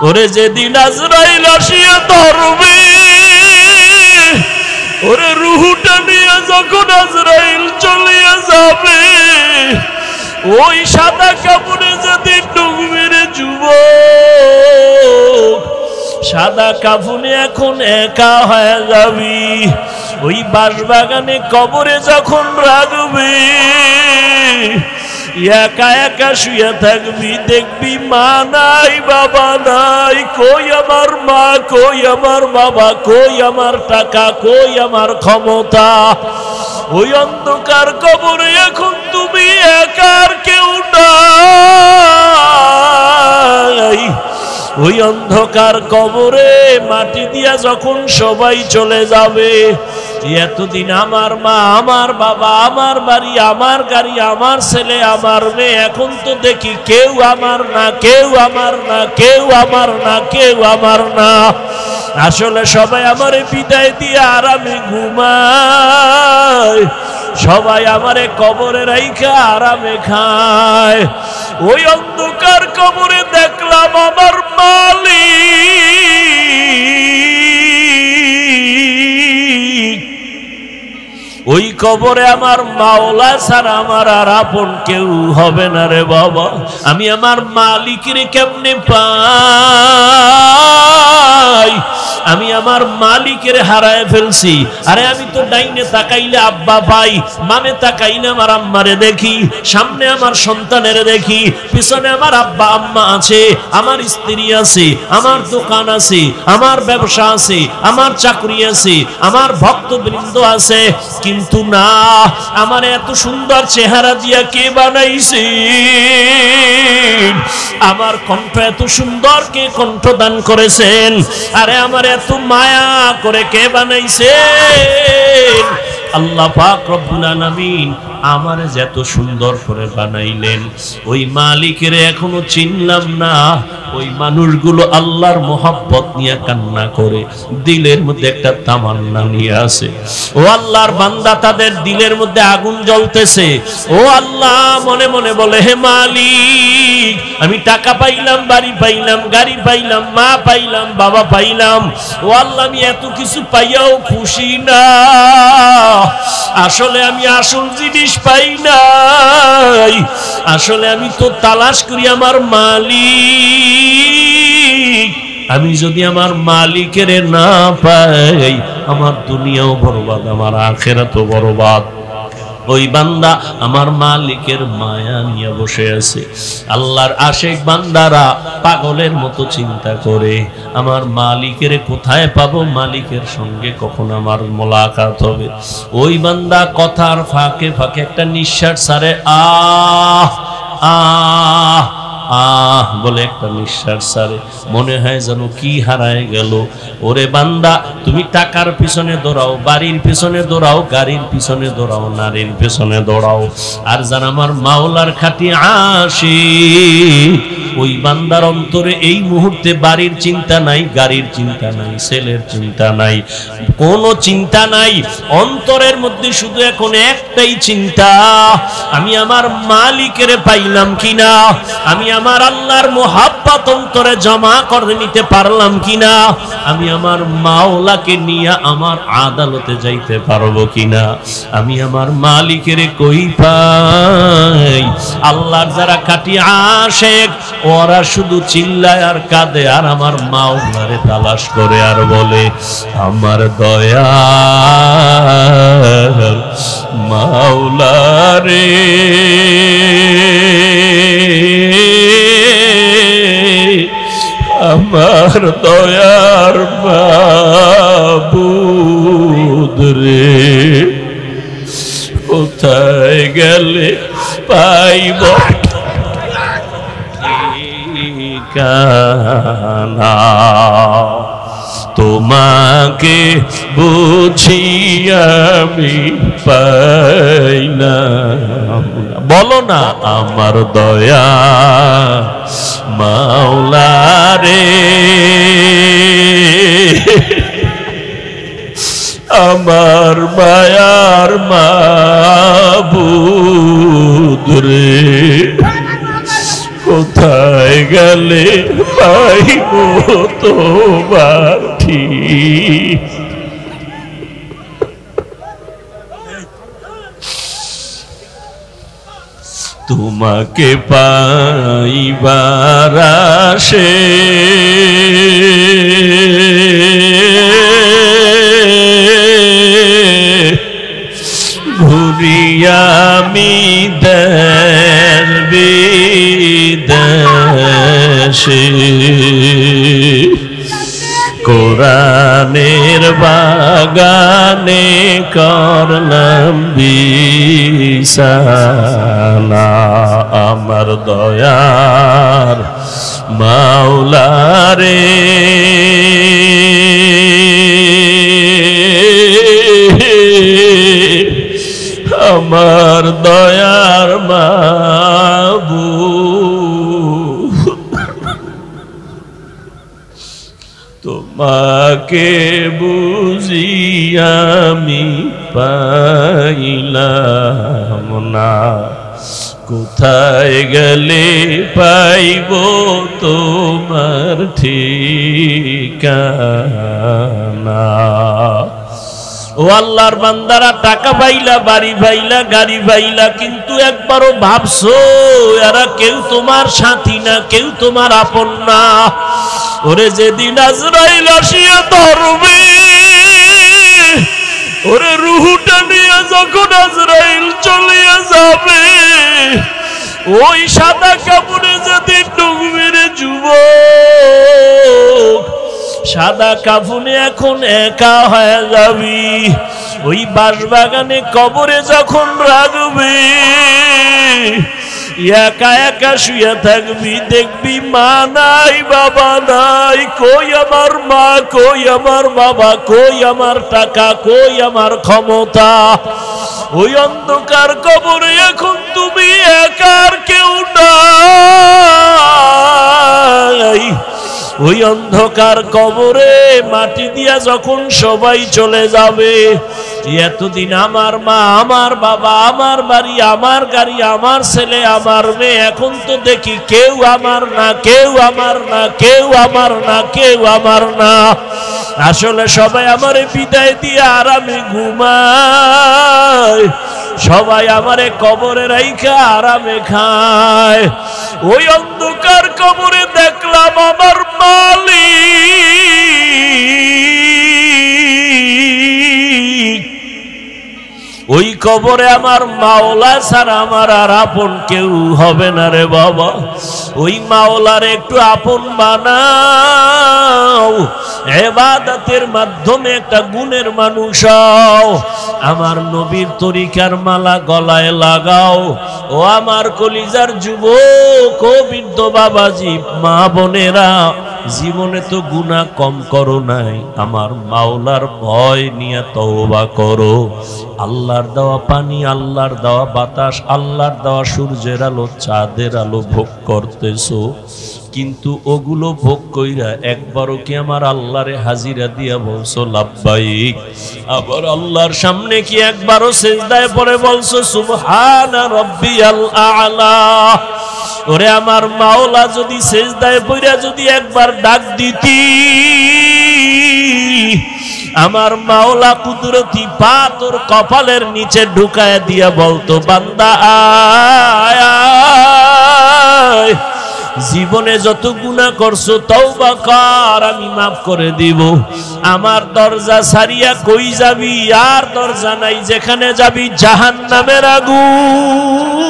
ওরে যেদিন আজরাইল আসিয়া ধরবে, ওরে রুহুটা নিয়ে যখন আজরাইল চলিয়া যাবে, ওই সাদা কাপড়ে যেদিন ডুববে রে যুবক, সাদা কাফনে এখন একা হয়ে যাবি। ওই বাঁশবাগানে কবরে যখন রাখবে, একা একা শুয়ে থাকবি, দেখবি মা নাই বাবা নাই, কই আমার মা, কই আমার বাবা, কই আমার টাকা, কই আমার ক্ষমতা। ওই অন্ধকার কবরে এখন তুমি একার কেউ নাই। ওই অন্ধকার কবরে মাটি দিয়া যখন সবাই চলে যাবে, এতদিন আমার মা, আমার বাবা, আমার বাড়ি, আমার গাড়ি, আমার ছেলে, আমার মেয়ে, এখন তো দেখি কেউ আমার না, কেউ আমার না, কেউ আমার না, কেউ আমার না। আসলে সবাই আমারে বিদায় দিয়ে আরামে ঘুমায়, সবাই আমারে কবরে রাইখা আরামে খায়। ওই অন্ধকার কবরে দেখলাম আমার মালিক, ওই কবরে আমার মাওলা ছাড়া আমার আর আপন কেউ হবে না রে বাবা। আমি আমার মালিকের কেমনে পাই? আমি আমার মালিকের হারায় ফেলছি। আরে আমি তো ডাইনে তাকাইলে আব্বা পাই, বামে তাকাইলে আমার আম্মারে দেখি, সামনে আমার সন্তানের দেখি, পিছনে আমার আব্বা আম্মা আছে, আমার স্ত্রী আছে, আমার দোকান আছে, আমার ব্যবসা আছে, আমার চাকরি আছে, আমার ভক্তবৃন্দ আছে। কিন্তু না, আমার এত সুন্দর চেহারা দিয়া কে বানাইছে? আমার কণ্ঠ এত সুন্দর কে কণ্ঠদান করেছেন? আরে আমার এত মায়া করে কে বানাইছেন? আল্লাহ পাক রব্বুল আলামিন আমারে যত সুন্দর করে বানাইলেন, ওই মালিকের এখনো চিনলাম না। ওই মানুষগুলো আল্লাহর মোহাব্বত নিয়ে কান্না করে, দিলের মধ্যে একটা তামান্না নিয়ে আসে। ও আল্লাহর বান্দা, তাদের দিলের মধ্যে আগুন জ্বলতেছে। ও আল্লাহ মনে মনে বলে, হে মালিক, আমি টাকা পাইলাম, বাড়ি পাইলাম, গাড়ি পাইলাম, মা পাইলাম, বাবা পাইলাম। ও আল্লাহ, আমি এত কিছু পাইয়াও খুশি না। আসলে আমি আসল জিনিস পাই নাই। আসলে আমি তো তালাশ করি আমার মালিক। আমি যদি আমার মালিকের না পাই, আমার দুনিয়াও বরবাদ, আমার আখিরাতও বরবাদ। ওই বান্দা আমার মালিকের মায়া নিয়ে বসে আছে। আল্লাহর আশিক বান্দারা পাগলের মতো চিন্তা করে, আমার মালিকের কোথায় পাবো, মালিকের সঙ্গে কখন আমার মোলাকাত হবে। ওই বান্দা কথার ফাঁকে ফাঁকে একটা নিঃশ্বাস ছাড়ে, আহ আহ আহ বলে একটা নিঃশ্বাস ছাড়ে। মনে হয় যেন কি হারায় গেল। ওরে বান্দা, তুমি টাকার পিছনে দৌড়াও, বাড়ির পিছনে দৌড়াও, গাড়ির পিছনে দৌড়াও, নারীর পিছনে দৌড়াও, আর যারা আমার মাওলার খাঁটি আশিক, ওই বান্দার অন্তরে এই মুহূর্তে বাড়ির চিন্তা নাই, গাড়ির চিন্তা নাই, ছেলের চিন্তা নাই, কোনো চিন্তা নাই। অন্তরের মধ্যে শুধু এখন একটাই চিন্তা, আমি আমার মালিকের পাইলাম কিনা, আমি আমার আল্লাহর মোহাব্বত অন্তরে জমা করে নিতে পারলাম কিনা, আমি আমার মাওলাকে নিয়ে আমার আদালতে যাইতে পারবো কিনা, আমি আমার মালিকের কই পাই। আল্লাহর যারা খাঁটি আশিক, ওরা শুধু চিল্লায় আর কাঁদে, আর আমার মাওলারে তালাশ করে আর বলে, আমার দয়ার মাওলারে, আমার দয়ার মাবুদ রে, কোথায় গেলে পাইব ঠিকানা, তোমাকে বুঝি আমি পাই না। বলো না, আমার দয়া মাওলা রে, আমার মায়ার মাবুদ রে, কোথায় গেলে পাইব তোমার ঠিক। তোমাকে পাইবার আশে ঘুরিয়া আমি দেশ বিদেশে কোরআনের বাগানে করলাম বিছানা আমার দয়ার মাওলারে আমার দয়ার মাবুদ তোমাকে বুঝি আমি পাইলাম না কোথায় গেলে পাইব তোমার ঠিকানা। ও আল্লাহর বান্দারা টাকা পাইলা বাড়ি পাইলা গাড়ি পাইলা কিন্তু একবারও ভাবছো এরা কেউ তোমার সাথী না কেউ তোমার আপন না। ওরে যেদিন আজরাইল আসিয়া ধরবে ওরে রুহটা নিয়ে যখন আজরাইল চলিয়া যাবে ওই সাদা কাপড়ে যেদিন ডুববে রে যুবক সাদা কাফনে এখন একা হয়ে যাবি ওই বাঁশবাগানে কবরে যখন রাখবে একা একা শুয়ে থাকবি দেখবি মা নাই বাবা নাই কই আমার মা কই আমার বাবা কই আমার টাকা কই আমার ক্ষমতা ওই অন্ধকার কবরে এখন তুমি একার কেউ নাই ওই অন্ধকার কবরে মাটি দিয়া যখন সবাই চলে যাবে এতদিন আমার মা আমার বাবা আমার বাড়ি আমার গাড়ি আমার ছেলে আমার মেয়ে এখন তো দেখি কেউ আমার না কেউ আমার না কেউ আমার না কেউ আমার না আসলে সবাই আমারে বিদায় দিয়ে আরামে ঘুমায় সবাই আমারে কবরে রাইখা আরামে খায় ওই অন্ধকার কবরে দেখলাম আমার মালিক ওই কবরে আমার মাওলা ছাড়া আমার আর আপন কেউ হবে না রে বাবা ওই মাওলার একটু আপন বানাও ইবাদতের মাধ্যমে একটা গুণের মানুষ হও আমার নবীর তরিকার মালা গলায় লাগাও ও আমার কলিজার যুবক ও বৃদ্ধ বাবাজি মা বোনেরা জীবনে তো গুনাহ কম করো নাই আমার মাওলার ভয় নিয়ে তওবা করো আল্লাহর দেওয়া পানি আল্লাহর দেওয়া বাতাস আল্লাহর দেওয়া সূর্যের আলো চাঁদের আলো ভোগ করতেছো কিন্তু ওগুলো ভোগ কইরা একবারও কি আমার আল্লাহরে হাজিরা দিয়া বলছো লাব্বাইক আবার আল্লাহর সামনে কি একবারও সিজদায় পড়ে বলছো সুবহানা রাব্বিয়াল আ'লা ওরে আমার মাওলা যদি সিজদায় পড়া যদি একবার ডাক দিতি আমার মাওলা কুদরতি পা তোর কপালের নিচে ঢুকায় দিয়া বলতো বান্দা আয় আয় জীবনে যত গুনাহ করছো তওবা কর আমি maaf করে দিব আমার দরজা ছাড়িয়া কই যাবি আর দরজা নাই যেখানে যাবি জাহান্নামের আগুন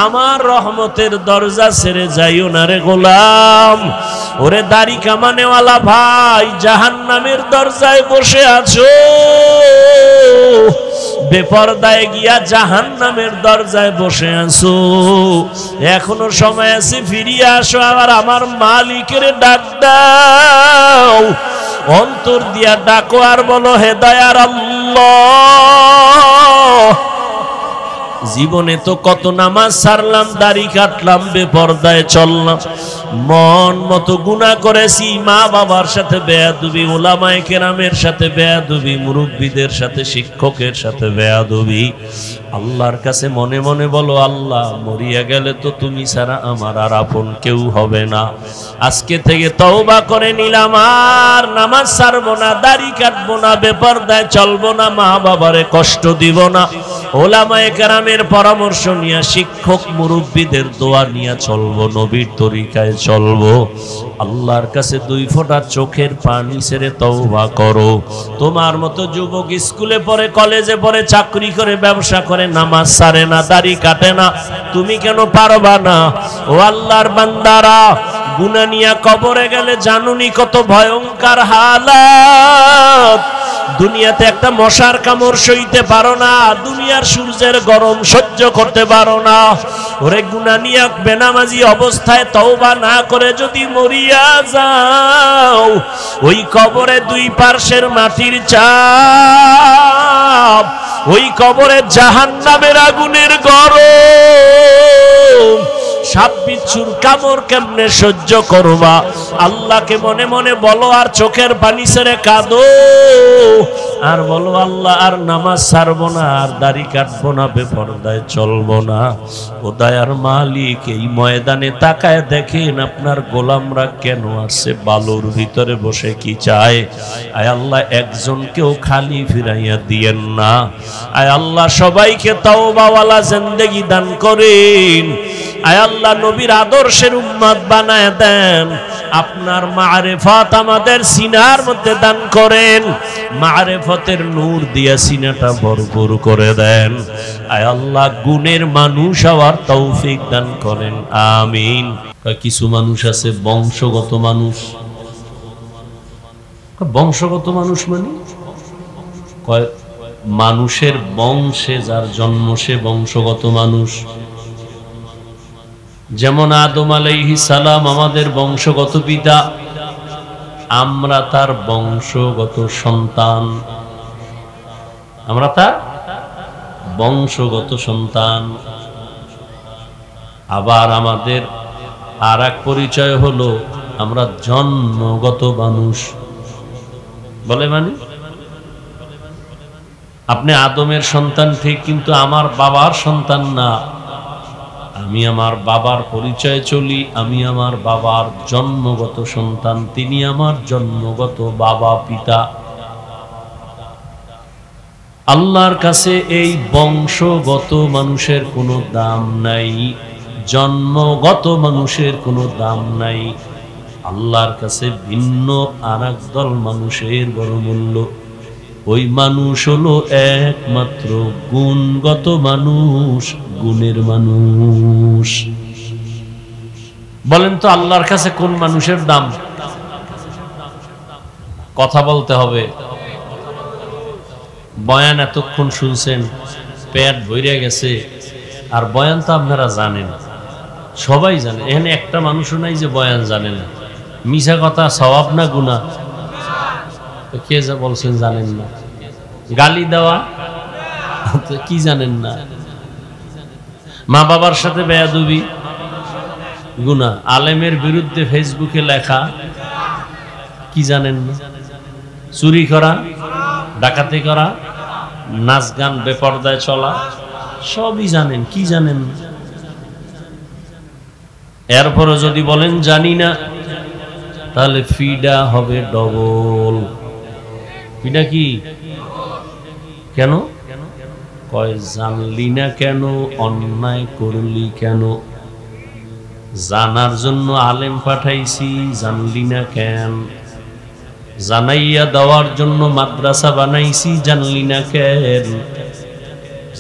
আমার রহমতের দরজা ছেড়ে যাইও না রে গোলাম ওরে দাড়ি কামানেওয়ালা ভাই জাহান্নামের দরজায় বসে আছো বেপরদায় গিয়া জাহান্নামের দরজায় বসে আছো এখনো সময় আছে ফিরিয়ে আসো আবার আমার মালিকের ডাক দাও অন্তর দিয়া ডাকো আর বলো হে দয়ার আল্লাহ জীবনে তো কত নামাজ ছাড়লাম দাড়ি কাটলাম বেপরদায় চললাম মন মতো গুনাহ করেছি মা বাবার সাথে বেয়াদবি উলামায়ে কেরামের সাথে বেয়াদবি মুরব্বিদের সাথে শিক্ষকের সাথে বেয়াদবি আল্লাহর কাছে মনে মনে বলো, আল্লাহ মরিয়া গেলে তো তুমি ছাড়া আমার আর আপন কেউ হবে না। আজকে থেকে তওবা করে নিলাম, আর নামাজ ছাড়বো না, দাড়ি কাটবো না, বেপরদায় চলবো না, মা বাবারে কষ্ট দিব না, ওলামায়ে কেরামের পরামর্শ নিয়ে, শিক্ষক মুরব্বীদের দোয়া নিয়ে চলবো, নবীর তরিকায় চলবো। আল্লাহর কাছে 2 ফোঁটা চোখের পানি ছেড়ে তওবা করো। তোমার মতো যুবক স্কুলে পড়ে, কলেজে পড়ে, চাকরি করে, ব্যবসা করে, নামাজ ছাড়ে না, দাড়ি কাটে না, তুমি কেন পারবা না? ও আল্লাহর বান্দারা, গুনাহ নিয়ে কবরে গেলে জানুনি কত ভয়ঙ্কর হালাত। দুনিয়াতে একটা মশার কামড় সইতে পারো না, দুনিয়ার সূর্যের গরম সহ্য করতে পারো না। ওরে গুনাহ নিয়ে বেনামাজি অবস্থায় তওবা না করে যদি মরিয়া যাও, ওই কবরে 2 পার্শ্বের মাটির চাপ, ওই কবরে জাহান্নামের আগুনের গরম, সাপ বিচ্ছুর কামড় কেমনে সহ্য করবা? আল্লাহকে মনে মনে বলো, আর চোখের পানি ছেড়ে কাঁদো, আর বলো, আল্লাহ আর নামাজ ছাড়বো না, আর দাড়ি কাটবো না, বেপরদায় চলবো না। ও দয়ার মালিক, এই ময়দানে তাকায় দেখেন আপনার গোলামরা কেন আসছে, বালুর ভিতরে বসে কি চায়। আয় আল্লাহ, একজনকেও খালি ফিরাইয়া দিয়েন না। আয় আল্লাহ, সবাইকে তওবাওয়ালা জিন্দেগি দান করেন। আয় আল্লাহ, নবীর আদর্শের উম্মত বানায় দেন। আপনার মারিফত আমাদের সিনার মধ্যে দান করেন, মারিফতের নূর দিয়া সিনাটা ভরপুর করে দেন। আয় আল্লাহ, গুণের মানুষ হওয়ার তৌফিক দান করেন, আমিন। কিছু মানুষ আছে বংশগত মানুষ। বংশগত মানুষ মানে মানুষের বংশে যার জন্ম সে বংশগত মানুষ। যেমন আদম আলাইহিস সালাম আমাদের বংশগত পিতা, আমরা তার বংশগত সন্তান, আমরা তার বংশগত সন্তান। আবার আমাদের আর এক পরিচয় হলো আমরা জন্মগত মানুষ। বলে মানে আপনি আদমের সন্তান ঠিক, কিন্তু আমার বাবার সন্তান না। আমি আমার বাবার পরিচয় চলি, আমি আমার বাবার জন্মগত সন্তান, তিনি আমার জন্মগত বাবা পিতা। আল্লাহর কাছে এই বংশগত মানুষের কোনো দাম নাই, জন্মগত মানুষের কোনো দাম নাই। আল্লাহর কাছে ভিন্ন আর এক দল মানুষের বড় মূল্য। ওই মানুষ হলো একমাত্র গুণগত মানুষ, গুণের মানুষ। বলেন তো আল্লাহর কাছে কোন মানুষের দাম? কথা বলতে হবে। বয়ান এতক্ষণ শুনছেন, পেট ভরে গেছে, আর বয়ান তো আপনারা জানেন, সবাই জানে। এখানে একটা মানুষও নাই যে বয়ান জানে না। মিছা কথা সওয়াব না গুনাহ? কে যা বলছেন জানেন না? গালি দেওয়া কি জানেন না? মা বাবার সাথে বেয়াদবি গুনাহ। আলেমের বিরুদ্ধে ফেসবুকে লেখা কি জানেন না? চুরি করা, ডাকাতি করা, নাচ গান বেপরদায় চলা, সবই জানেন। কি জানেন না? এরপরও যদি বলেন জানি না, তাহলে ফিডা হবে ডবল। ফিডা কি? কেন? কয় জানলি না কেন, অন্যায় করলি কেন? জানার জন্য আলেম পাঠাইছি, জানলি না কেন? জানাইয়া দেওয়ার জন্য মাদ্রাসা বানাইছি, জানলি না কেন?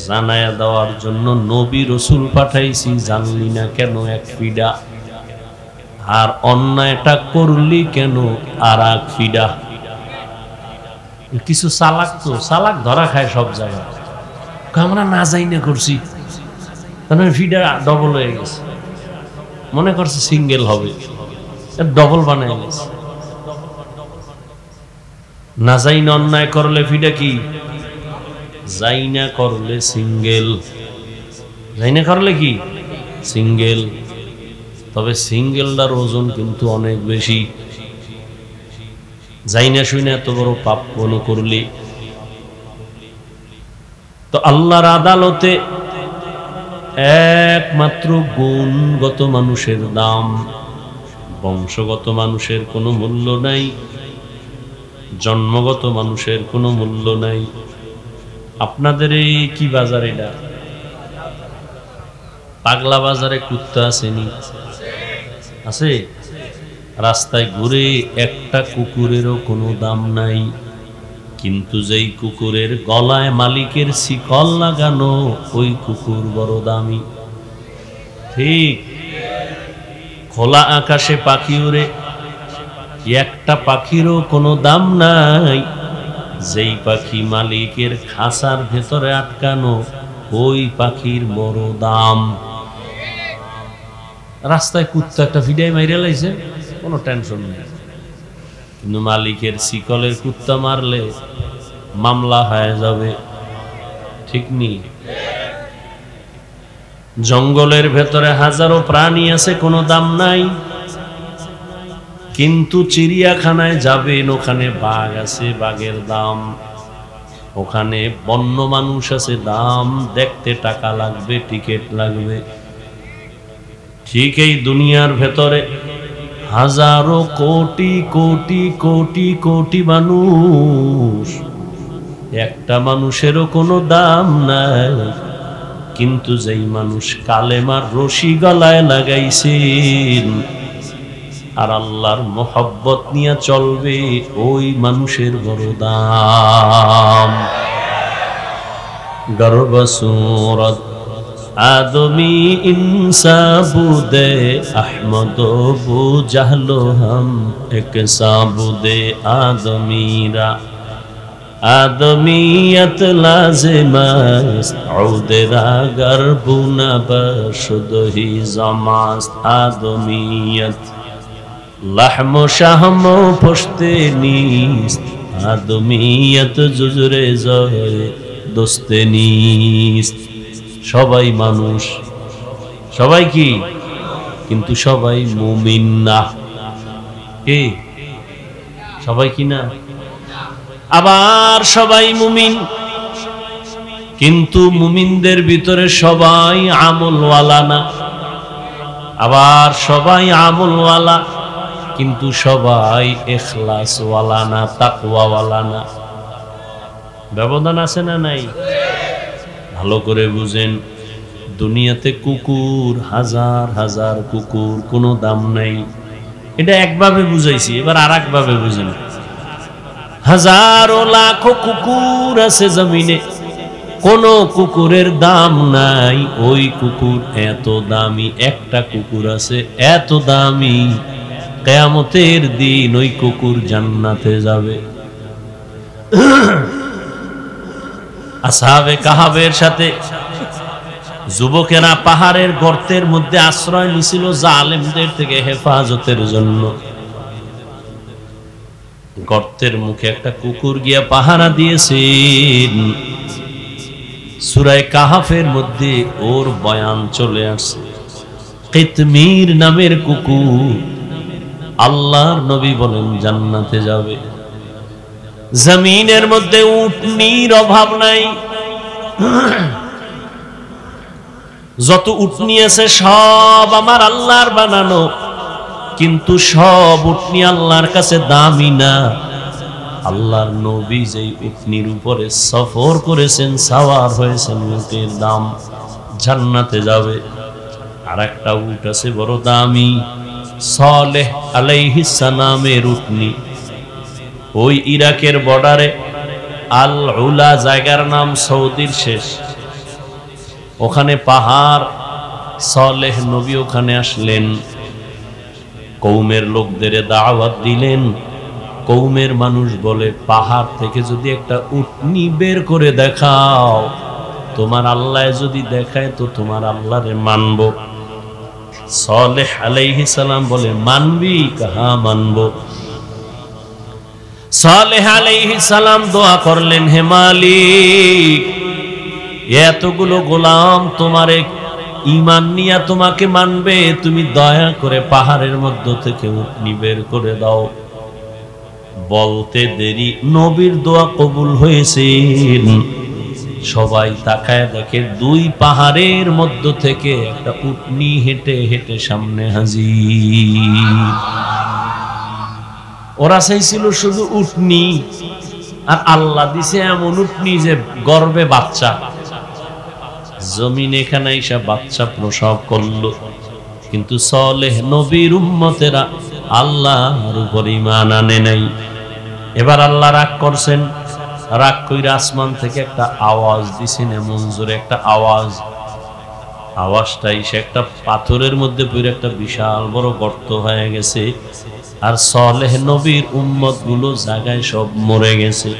জানাইয়া দেওয়ার জন্য নবী রসুল পাঠাইছি, জানলি না কেন? এক ফিডা। আর অন্যায়টা করলি কেন? আর এক ফিডা। কিছু চালাক তো চালাক ধরা খায় সব জায়গায়। আমরা না যাই না করছি, তাহলে ফিডা ডবল হয়ে গেছে। মনে করছে সিঙ্গেল হবে, ডবল বানায় গেছে। না যাই না অন্যায় করলে ফিডা কি? যাই না করলে সিঙ্গেল। যাই না করলে কি? সিঙ্গেল। তবে সিঙ্গেলটার ওজন কিন্তু অনেক বেশি। যাই না শুই না এত বড় পাপ মনে করলে। তো আল্লাহর আদালতে একমাত্র গুণগত মানুষের দাম, বংশগত মানুষের কোনো মূল্য নাই, জন্মগত মানুষের কোনো মূল্য নাই। আপনাদের এই কি বাজার, এটা পাগলা বাজারে কুত্তা আসেনি? আছে? রাস্তায় ঘুরে একটা কুকুরেরও কোনো দাম নাই, কিন্তু যেই কুকুরের গলায় মালিকের শিকল লাগানো ওই কুকুর বড় দামি। ঠিক? খোলা আকাশে পাখি উড়ে, একটা পাখিরও কোনো দাম নাই, যেই পাখি মালিকের খাঁচার ভেতরে আটকানো ওই পাখির বড় দাম। রাস্তায় কুত্তা একটা ভিডিও মাইরে লাইছে, কোনো টেনশন নেই, কিন্তু মালিকের শিকলের কুত্তা মারলে মামলা হয়ে যাবে। ঠিক নি? জঙ্গলের ভেতরে হাজারো প্রাণী আছে, কোনো দাম নাই, কিন্তু চিড়িয়াখানায় যাবেন, ওখানে বাঘ আছে, বাঘের দাম। ওখানে বন্য মানুষ আছে, দাম, দেখতে টাকা লাগবে, টিকিট লাগবে। ঠিক এই দুনিয়ার ভেতরে হাজারো কোটি কোটি কোটি কোটি মানুষ, একটা মানুষেরও কোনো দাম নাই, কিন্তু যেই মানুষ কালেমার রশি গলায় লাগাইছেন আর আল্লাহর মোহব্বত নিয়ে চলবে, ওই মানুষের বড় দাম। গর্ব সুরত आदमी इंसा बुदे अहमद बु जहलो हम एक साबुदे आदमीरा आदमीयत लाजिमस्त औदेरा गर्बुना बशुद ही जमास्त आदमीयत लहमो शाहमो पुश्ते नीस्त आदमीयत जुजरे जहे दोस्ते नीस्त। সবাই মানুষ, সবাই কি, কিন্তু সবাই মুমিন না। কে? সবাই কি না? আবার সবাই মুমিন, কিন্তু মুমিনদের ভিতরে সবাই আমলওয়ালা না। আবার সবাই আমলওয়ালা, কিন্তু সবাই ইখলাসওয়ালা না, তাকওয়াওয়ালা না। ব্যবধান আছে না নাই? ভালো করে বুঝেন, দুনিয়াতে কুকুর, হাজার হাজার কুকুর, কোনো দাম নাই। এটা একভাবে বুঝাইছি, এবার আর একভাবে বুঝেন। হাজারো লাখো কুকুর আছে জমিনে, কোনো কুকুরের দাম নাই। ওই কুকুর এত দামি, একটা কুকুর আছে এত দামি, কিয়ামতের দিন ওই কুকুর জান্নাতে যাবে। আসহাবে কাহাবের সাথে যুবকেরা পাহাড়ের গর্তের মধ্যে আশ্রয় নিছিল জালেমদের থেকে হেফাজতের জন্য। গর্তের মুখে একটা কুকুর গিয়া পাহারা দিয়েছেন। সূরা কাহাফের মধ্যে ওর বয়ান চলে আসছে। কিতমির নামের কুকুর, আল্লাহর নবী বলেন জান্নাতে যাবে। জমিনের মধ্যে উটনির অভাব নাই, যত উটনি আছে সব আমার আল্লাহর বানানো, কিন্তু সব উটনি আল্লাহর কাছে দামি না। আল্লাহর নবী যেই উটনির উপরে সফর করেছেন, সাওয়ার হয়েছেন, উটের দাম, জান্নাতে যাবে। আর একটা উট আছে বড় দামি, সালেহ আলাইহিস সালামের উটনি। ওই ইরাকের বর্ডারে আল উলা জায়গার নাম, সৌদির শেষ, ওখানে পাহাড়। সালেহ নবী ওখানে আসলেন, কওমের লোকদের দাওয়াত দিলেন। কওমের মানুষ বলে, পাহাড় থেকে যদি একটা উটনি বের করে দেখাও, তোমার আল্লাহ যদি দেখায় তো তোমার আল্লাহরে মানব। সালেহ আলাইহিস সালাম বলে, মানবি? হ্যাঁ মানব। সালেহ আলাইহিস সালাম দোয়া করলেন, হে মালিক, এতগুলো গোলাম তোমারে ঈমান নিয়ে তোমাকে মানবে, তুমি দয়া করে পাহাড়ের মধ্য থেকে উটনি বের করে দাও। বলতে দেরি, নবীর দোয়া কবুল হয়েছে। সবাই তাকায় দেখে দুই পাহাড়ের মধ্য থেকে একটা উটনি হেঁটে হেঁটে সামনে হাজির। ওরা চাইছিল শুধু উটনি, আর আল্লাহ দিছে এমন উটনি যে গর্বে বাচ্চা। জমিন এখানে এসে বাচ্চা প্রসব করলো। কিন্তু সালেহ নবীর উম্মতেরা আল্লাহর উপর ঈমান আনে নাই। এবার আল্লাহ রাগ করছেন, রাগ কইরা আসমান থেকে একটা আওয়াজ দিছেন, এমন জোরে একটা আওয়াজ। আওয়াজটা এসে একটা পাথরের মধ্যে পড়ে একটা বিশাল বড় গর্ত হয়ে গেছে। আর সালেহ নবীর উম্মত গুলো জায়গায় সব মরে গেছে।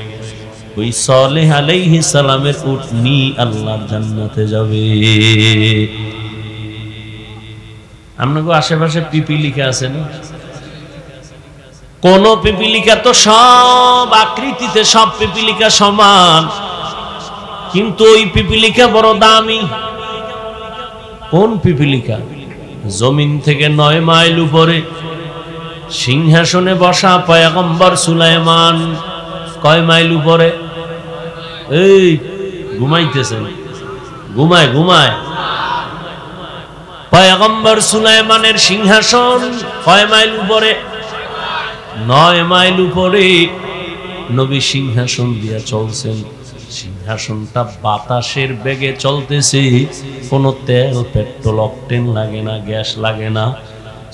ওই সালেহ আলাইহিস সালামের উটনি আল্লাহর জান্নাতে যাবে। আপনাকে আশেপাশে পিপিলিকা আছে না? কোন পিপিলিকা তো সব আকৃতিতে সব পিপিলিকা সমান, কিন্তু ওই পিপিলিকা বড় দামি। কোন পিপিলিকা? জমিন থেকে 9 মাইল উপরে সিংহাসনে বসা পয়গম্বর সুলাইমান। কয় মাইল উপরে? এই ঘুমাইতেছেন, ঘুমায় ঘুমায়। পয়গম্বর সুলাইমানের সিংহাসন কয় মাইল উপরে? 9 মাইল উপরে নবী সিংহাসন দিয়া চলছেন। সিংহাসনটা বাতাসের বেগে চলতেছে, কোনো তেল পেট্রোল অকটেন লাগে না, গ্যাস লাগে না।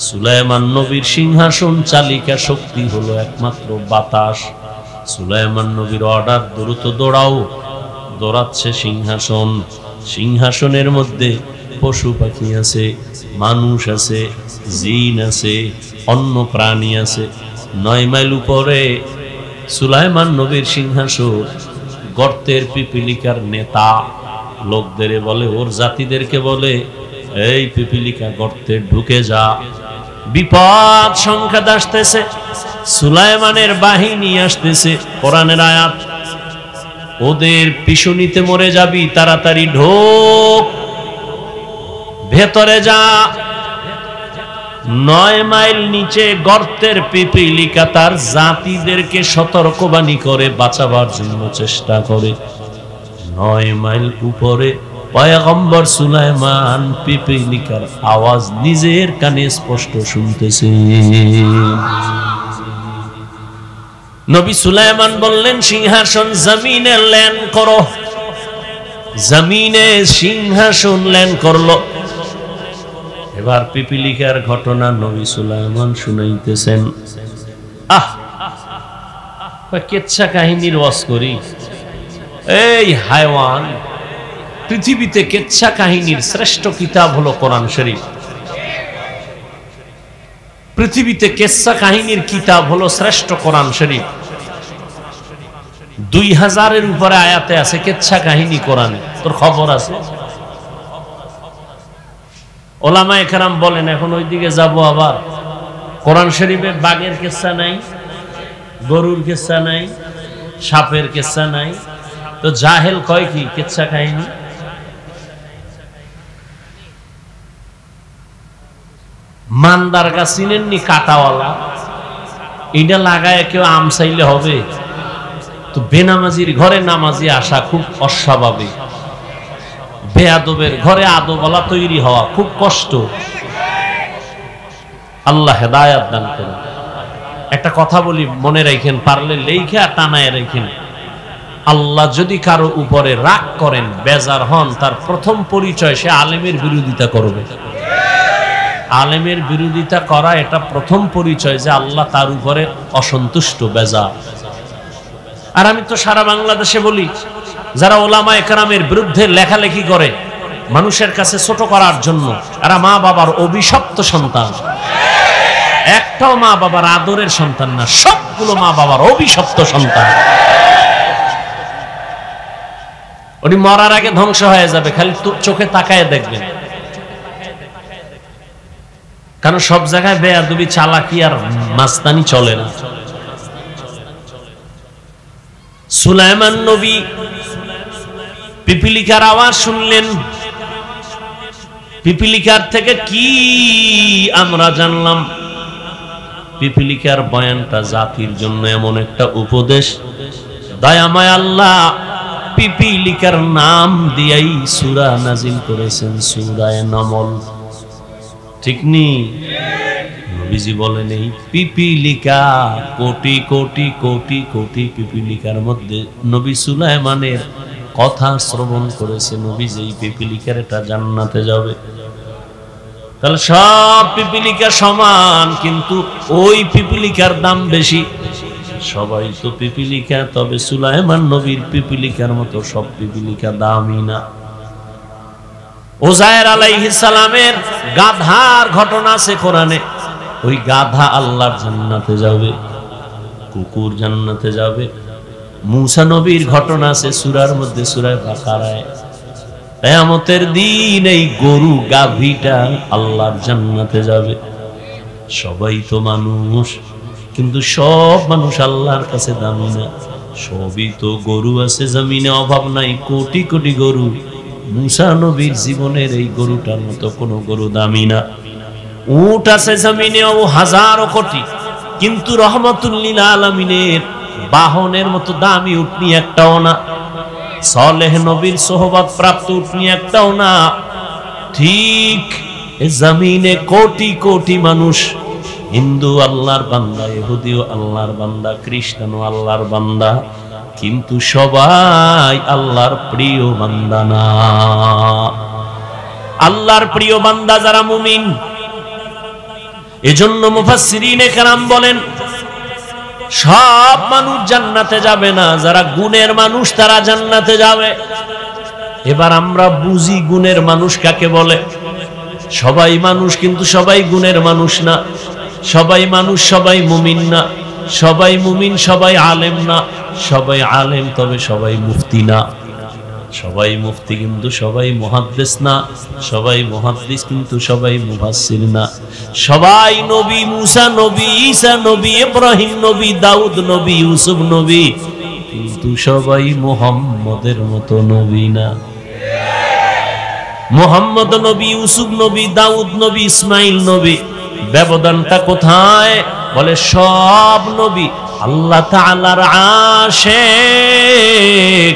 সুলাইমান নবীর সিংহাসন চালিকা শক্তি হলো একমাত্র বাতাস। সুলাইমান নবীর অর্ডার, দ্রুত দৌড়াও। দৌড়াচ্ছে সিংহাসন। সিংহাসনের মধ্যে পশু পাখি আছে, মানুষ আছে, জিন আছে, অন্য প্রাণী আছে। 9 মাইল উপরে সুলাইমান নবীর সিংহাসন। গর্তের পিপিলিকার নেতা লোকদের বলে, ওর জাতিদেরকে বলে, এই পিপিলিকা গর্তে ঢুকে যা, বিপদ সংখ্যা আসতেছে, সুলাইমানের বাহিনী আসতেছে। কোরআনের আয়াত, ওদের পিছুনিতে মরে যাবি, তাড়াতাড়ি ঢোক, ভেতরে যা। 9 মাইল নিচে গর্তের পিপিলিকা তার জাতিদেরকে সতর্কবাণী করে বাঁচাবার জন্য চেষ্টা করে। 9 মাইল উপরে পয়গম্বর সুলাইমান পিপিলিকার আওয়াজ নিজের কানে স্পষ্ট শুনতেছে। নবী সুলাইমান বললেন, সিংহাসন জমিনে ল্যান্ড করো। জমিনে সিংহাসন ল্যান্ড করলো। এবার পিপিলিকার ঘটনা নবী সুলাইমান শুনাইতেছেন। কেচ্ছা কাহিনীর ওয়াজ করি? এই হায়ওয়ান, পৃথিবীতে কেচ্ছা কাহিনীর শ্রেষ্ঠ কিতাব হলো কোরআন শরীফ। পৃথিবীতে কেচ্ছা কাহিনীর কিতাব হলো শ্রেষ্ঠ কোরআন শরীফ। 2000-এর উপরে আয়াতে আছে কেচ্ছা কাহিনী কোরআনে। তোর খবর আছে? ওলামায়ে কেরাম বলেন, এখন ওইদিকে যাব আবার। কোরআন শরীফে বাঘের কেচ্ছা নাই, গরুর কেচ্ছা নাই, সাপের কেচ্ছা নাই, তো জাহেল কয় কি কেচ্ছা কাহিনী? মান্দার গাছ চিনেননি? কাটাওয়ালা, এটা লাগায় কেউ আম চাইলে হবে? তো বেনামাজির ঘরে নামাজি আসা খুব অস্বাভাবিক। বেয়াদবের ঘরে আদবওয়ালা তৈরি হওয়া খুব কষ্ট। আল্লাহ হেদায়াত দান করেন। একটা কথা বলি, মনে রাখেন, পারলে লেখে আর টানায় রাখেন। আল্লাহ যদি কারো উপরে রাগ করেন, বেজার হন, তার প্রথম পরিচয় সে আলেমের বিরোধিতা করবে। আলেমের বিরোধিতা করা এটা প্রথম পরিচয় যে আল্লাহ তার উপরে অসন্তুষ্ট, বেজার। আর আমি তো সারা বাংলাদেশে বলি, যারা ওলামায়ে কেরামের বিরুদ্ধে লেখালেখি করে মানুষের কাছে ছোট করার জন্য, এরা মা বাবার অভিশপ্ত সন্তান। একটাও মা বাবার আদরের সন্তান না, সবগুলো মা বাবার অভিশপ্ত সন্তান। উনি মরার আগে ধ্বংস হয়ে যাবে, খালি চোখে তাকায় দেখবেন। কারণ সব জায়গায় বেয়াদবি, চালাকি আর মাস্তানি চলে না। সুলাইমান নবী পিপিলিকার আওয়াজ শুনলেন। পিপিলিকার থেকে কি আমরা জানলাম? পিপিলিকার বয়ানটা জাতির জন্য এমন একটা উপদেশ, দয়াময় আল্লাহ পিপিলিকার নাম দিয়েই সূরা নাজিল করেছেন, সূরা নমল। ঠিক নি? নবীজি বলেন এই পিপিলিকা, কোটি কোটি কোটি কোটি পিপিলিকার মধ্যে নবী সুলাইমানের কথা শ্রবণ করেছে। নবীজি এই পিপিলিকার এটা জান্নাতে যাবে। তাহলে সব পিপিলিকা সমান, কিন্তু ওই পিপিলিকার দাম বেশি। সবাই তো পিপিলিকা, তবে সুলাইমান নবীর পিপিলিকার মতো সব পিপিলিকা দামি না। উযায়ের আলাইহিস সালামের গাধার ঘটনা আছে কোরআনে। ওই গাধা আল্লাহর জান্নাতে যাবে, কুকুর জান্নাতে যাবে। মূসা নবীর ঘটনা আছে সূরার মধ্যে, সূরা বাকারায়। কিয়ামতের দিন এই গরু গাভীটা আল্লাহর জান্নাতে যাবে। সবাই তো মানুষ, কিন্তু সব মানুষ আল্লাহর কাছে দামি না। সবই তো গরু আছে জমিনে, অভাব নাই, কোটি কোটি গরু। মূসা নবীর জীবনের এই গরুটার মতো কোনো গরু দামি না। উট আছে জমিনে ও হাজারো কোটি, কিন্তু রহমাতুল লিল আলামিনের বাহনের মতো দামি উটনি একটাও না। সালেহ নবীর সোহবত প্রাপ্ত উটনি একটাও না। ঠিক এই জমিনে কোটি কোটি মানুষ, হিন্দু আল্লাহর বান্দা, ইহুদিও আল্লাহর বান্দা, খ্রিস্টানও আল্লাহর বান্দা, কিন্তু সবাই আল্লাহর প্রিয় বান্দা না। আল্লাহর প্রিয় বান্দা যারা মুমিন, এজন্য মুফাসসিরিনে কেরাম বলেন সব মানুষ জান্নাতে যাবে না, যারা গুণের মানুষ তারা জান্নাতে যাবে। এবার আমরা বুঝি গুণের মানুষ কাকে বলে। সবাই মানুষ, কিন্তু সবাই গুণের মানুষ না। সবাই মানুষ, সবাই মুমিন না। সবাই মুমিন, সবাই আলেম না। সবাই আলেম, তবে সবাই মুফতি না। সবাই মুফতি, কিন্তু সবাই মুহাদ্দিস না। সবাই মুহাদ্দিস, কিন্তু সবাই মুফাসসির না। সবাই নবী, মূসা নবী, ঈসা নবী, ইব্রাহিম নবী, দাউদ নবী, ইউসুফ নবী, কিন্তু সবাই মুহাম্মদের মতো নবী না। মুহাম্মদ নবী, ইউসুফ নবী, দাউদ নবী, ইসমাইল নবী। ব্যবধানটা কোথায়? বলে সব নবী আল্লাহ তাআলার আশিক,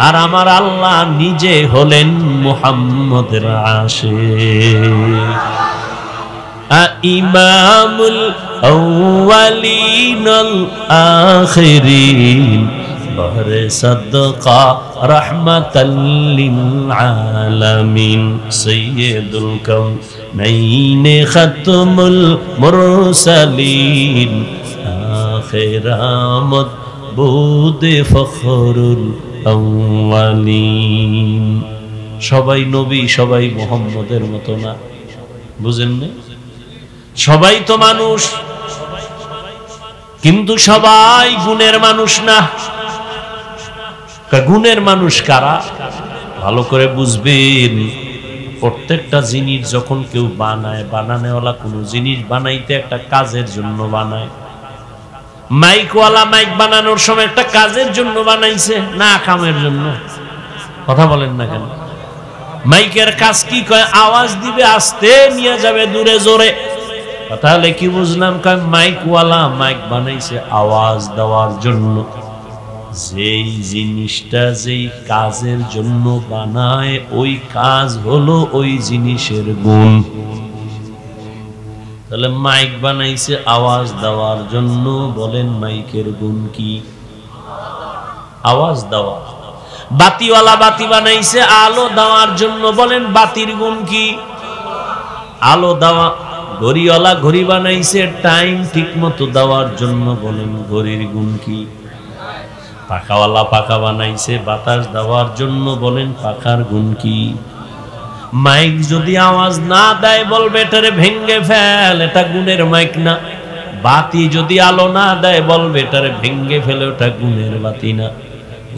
আর আমার আল্লাহ নিজে হলেন মুহাম্মদের আশিক। ইমামুল আউয়ালিন আল আখিরিন, বহরে সাদকা রাহমাতাল লিল আলামিন, সাইয়্যিদুল কাউনাইন খাতমুল মুরসালিন, আখিরামত বুদে ফখরুল আউয়ালিন। সবাই নবী, সবাই মুহাম্মদের মতো না। বুঝেন না? সবাই তো মানুষ, কিন্তু সবাই গুণের মানুষ না। গুণের মানুষ কারা? ভালো করে বুঝবেন। প্রত্যেকটা জিনিস যখন কেউ বানায়, বানানেওয়ালা কোনো জিনিস বানাইতে একটা কাজের জন্য বানায়। মাইকওয়ালা মাইক বানানোর সময় একটা কাজের জন্য বানাইছে, না কামের জন্য? কথা বলেন না কেন? মাইকের কাজ কি? কয় আওয়াজ দিবে, আস্তে নিয়ে যাবে দূরে জোরে। তাহলে কি বুঝলাম? কয় মাইকওয়ালা মাইক বানাইছে আওয়াজ দেওয়ার জন্য। যেই জিনিসটা যেই কাজের জন্য বানায়, ওই কাজ হলো ওই জিনিসের গুণ। তাহলে মাইক বানাইছে আওয়াজ দেওয়ার জন্য, বলেন মাইকের গুণ কি? আওয়াজ দেওয়া। বাতিওয়ালা বাতি বানাইছে আলো দেওয়ার জন্য, বলেন বাতির গুণ কি? আলো দেওয়া। ঘড়িওয়ালা ঘড়ি বানাইছে টাইম ঠিক মতো দেওয়ার জন্য, বলেন ঘড়ির গুণ কি? পাখাওয়ালা পাখা বানাইছে বাতাস দেওয়ার জন্য, বলেন পাখার গুণ কি? মাইক যদি আওয়াজ না দেয়, বলবে এটারে ভেঙ্গে ফেল, এটা গুণের মাইক না। বাতি যদি আলো না দেয়, বলবে এটারে ভেঙ্গে ফেলে, ওটা গুণের বাতি না।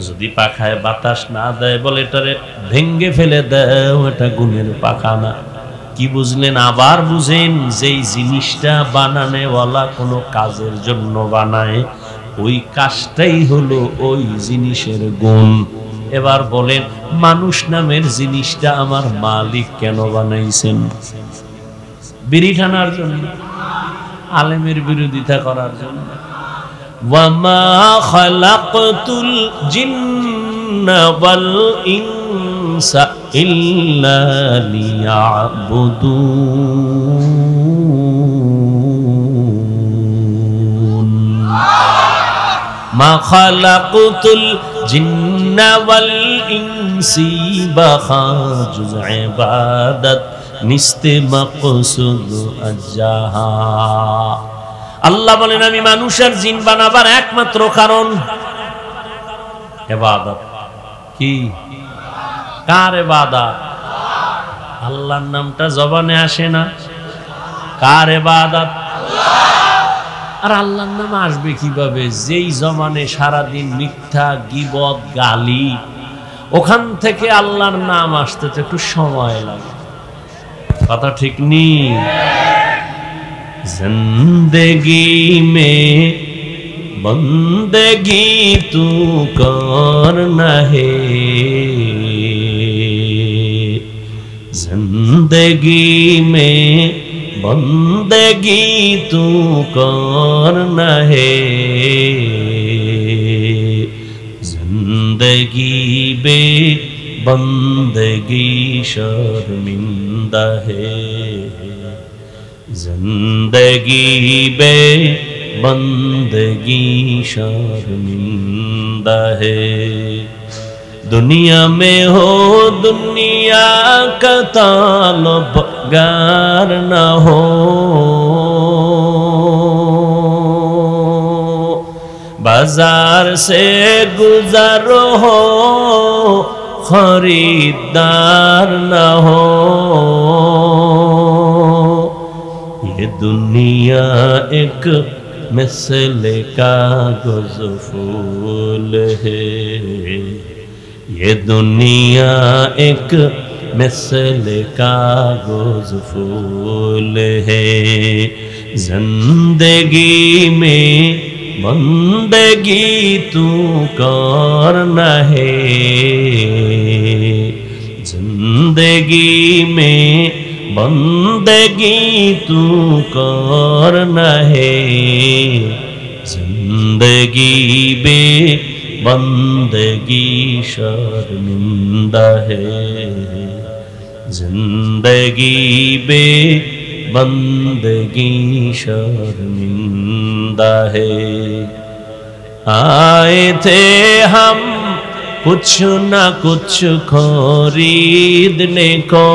যদি পাখায় বাতাস না দেয়, বলে এটারে ভেঙ্গে ফেলে দাও, এটা গুণের পাখা না। কি বুঝলেন? আবার বুঝেন, যেই জিনিসটা বানানেওয়ালা কোনো কাজের জন্য বানায়, ওই কাজটাই হলো ওই জিনিসের গুণ। এবার বলেন, মানুষ নামের জিনিসটা আমার মালিক কেন বানাইছেন? বিড়ি টানার জন্য? আলেমের বিরোধিতা করার জন্য? ওয়ামা খালাকতুল জিন্ন জিন্না ওয়াল ইনসা ইল্লা লিয়াবুদুন মা খালাকতুল জিন্না ওয়াল ইনসি বাখাজুল ইবাদাত নিস্তে মাকসুদ আজাহা। আল্লাহ বলেন আমি মানুষ আর জিন বানাবার একমাত্র কারণ ইবাদত। কি? কার ইবাদত? আল্লাহর নামটা জবানে আসে না? কার ইবাদত? আর আল্লাহর নাম আসবে কিভাবে? যেই জমানে সারাদিন মিথ্যা গীবত গালি, ওখান থেকে আল্লাহর নাম আসতে তো একটু সময় লাগে। কথা ঠিক নি? জিন্দেগি মে বন্দেগি তু করনা হে, জিন্দেগি মে বন্দেগি তু করনা হে, জিন্দেগি বে बंदगी शर्मिंदा है, जिंदगी बे बंदगी शर्मिंदा है। दुनिया में हो दुनिया का तालबगार न हो, बाजार से गुजर हो खरीदार न हो। ये दुनिया एक मिसल कागज़ फूल है, ये दुनिया एक मिसल कागज़ फूल है। जिंदगी में बंदगी तू करना है, जिंदगी में बंदगी तू करना है, जिंदगी बे बंदगी शर्मिंदा है, जिंदगी बे बंदगी शर्मिंदा है। आए थे हम कुछ न कुछ खरीदने को,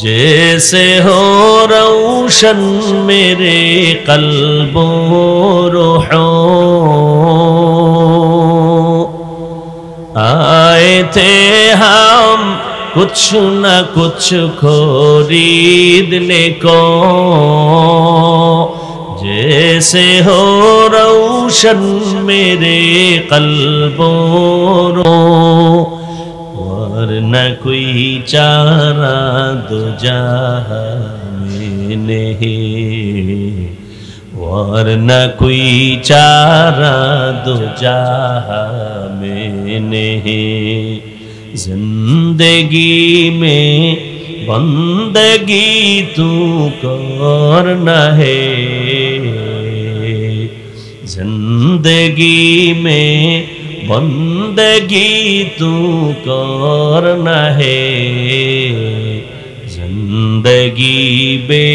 जैसे हो रोशन मेरे कल्बो रूहो। आए थे हम कुछ न कुछ खरीदने को, जैसे हो रोशन मेरे कल्बो रो, वरना कोई चारा दो जहां में नहीं, वरना कोई चारा दो जहां में नहीं। जिंदगी में बंदगी तू करना है, जिंदगी में बंदगी तू करना है, जिंदगी बे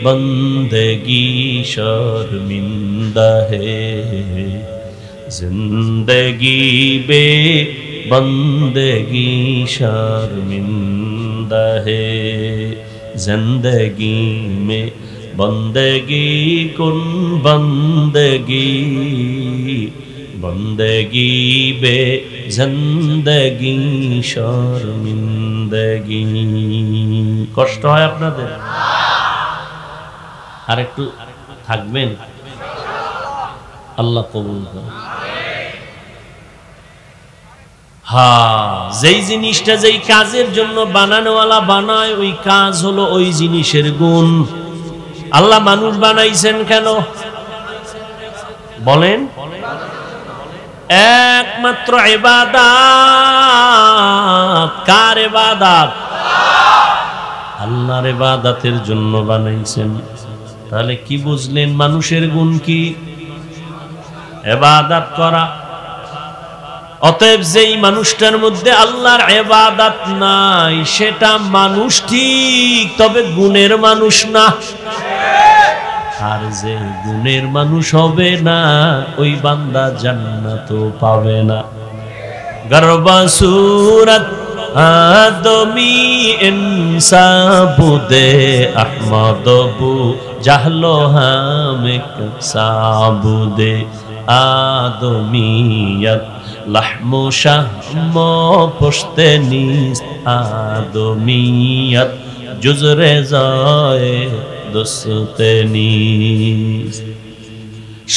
बंदगी शर्मिंदा है, जिंदगी बे बंदगी शर्मिंदा है। जिंदगी में बंदगी कुन बंदगी, बंदगी बे जिंदगी शर्मिंदगी। কষ্ট হয় আপনাদের? আর একটু থাকবেন? আল্লাহ কবুল করুন। হ্যাঁ, যেই জিনিসটা যেই কাজের জন্য বানানোওয়ালা বানায়, ওই কাজ হলো ওই জিনিসের গুণ। আল্লাহ মানুষ বানাইছেন কেন বলেন? একমাত্র ইবাদত। কার ইবাদত? আল্লাহর ইবাদতের জন্য বানাইছেন। তাহলে কি বুঝলেন মানুষের গুণ কি? ইবাদত করা। অতএব যেই মানুষটার মধ্যে আল্লাহর ইবাদত নাই সেটা মানুষ ঠিক, তবে গুণের মানুষ না। আর যে গুণের মানুষ হবে না ওই বান্দা জান্নাতও পাবে না। গরবা সুরত আদমি ইনসাবুদে আহমদ বু জাহলো হামিক সাবুদে আদমিয়ত লাহমু শাহম পুশতে নিস আদমিয়ত জুজরে যায় দোস্তে নিস।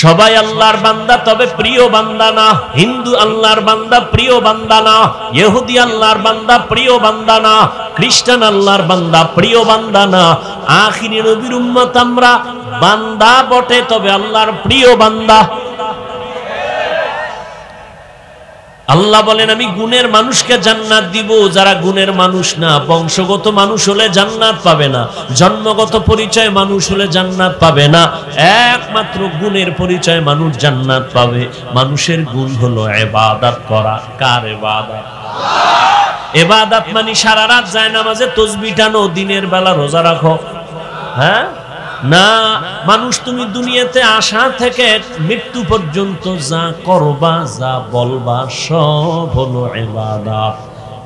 সবাই আল্লাহর বান্দা, তবে প্রিয় বান্দা না। হিন্দু আল্লাহর বান্দা, প্রিয় বান্দা না। ইহুদি আল্লাহর বান্দা, প্রিয় বান্দা না। খ্রিস্টান আল্লাহর বান্দা, প্রিয় বান্দা না। আখিরি নবীর উম্মত আমরা, বান্দা বটে তবে আল্লাহর প্রিয় বান্দা। আল্লাহ বলেন আমি গুণের মানুষকে জান্নাত দিব, যারা গুণের মানুষ না। বংশগত মানুষ হলে জান্নাত পাবে না, জন্মগত পরিচয় মানুষ হলে জান্নাত পাবে না। একমাত্র গুণের পরিচয় মানুষ জান্নাত পাবে। মানুষের গুণ হলো ইবাদত করা। কার ইবাদত? ইবাদত মানে সারা রাত যায় নামাজে তাসবিহ টানো, দিনের বেলা রোজা রাখো। হ্যাঁ না, মানুষ তুমি দুনিয়াতে আসা থেকে মৃত্যু পর্যন্ত যা করবা, যা বলবা সব হলো ইবাদত।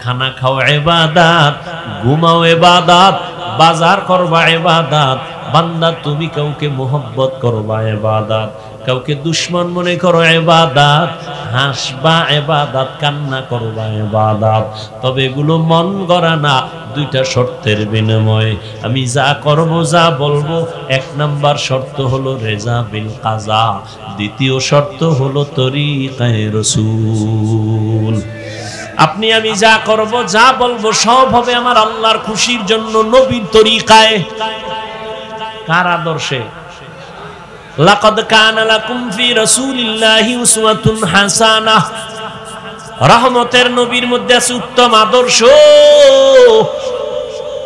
খানা খাও ইবাদত, ঘুমাও ইবাদত, বাজার করবা ইবাদত। বান্দা তুমি কাউকে মোহব্বত করবা ইবাদত, কাউকে দুশ্মন মনে করো ইবাদত, হাসবা ইবাদত, কান্না করবা ইবাদত। তবে এগুলো মন গড়া না, দুইটা শর্তের বিনিময়ে। আমি যা করব, যা বলবো, এক নাম্বার শর্ত হলো রেজা বিল কাজা, দ্বিতীয় শর্ত হলো তরিকায়ে রাসূল। আপনি আমি যা করব, যা বলবো সব হবে আমার আল্লাহর খুশির জন্য, নবীর তরিকায়। কার আদর্শে? লাকাদ কানা লাকুম ফি রাসূলিল্লাহি উসওয়াতুন হাসানাহ। রহমতের নবীর মধ্যে আছে উত্তম আদর্শ।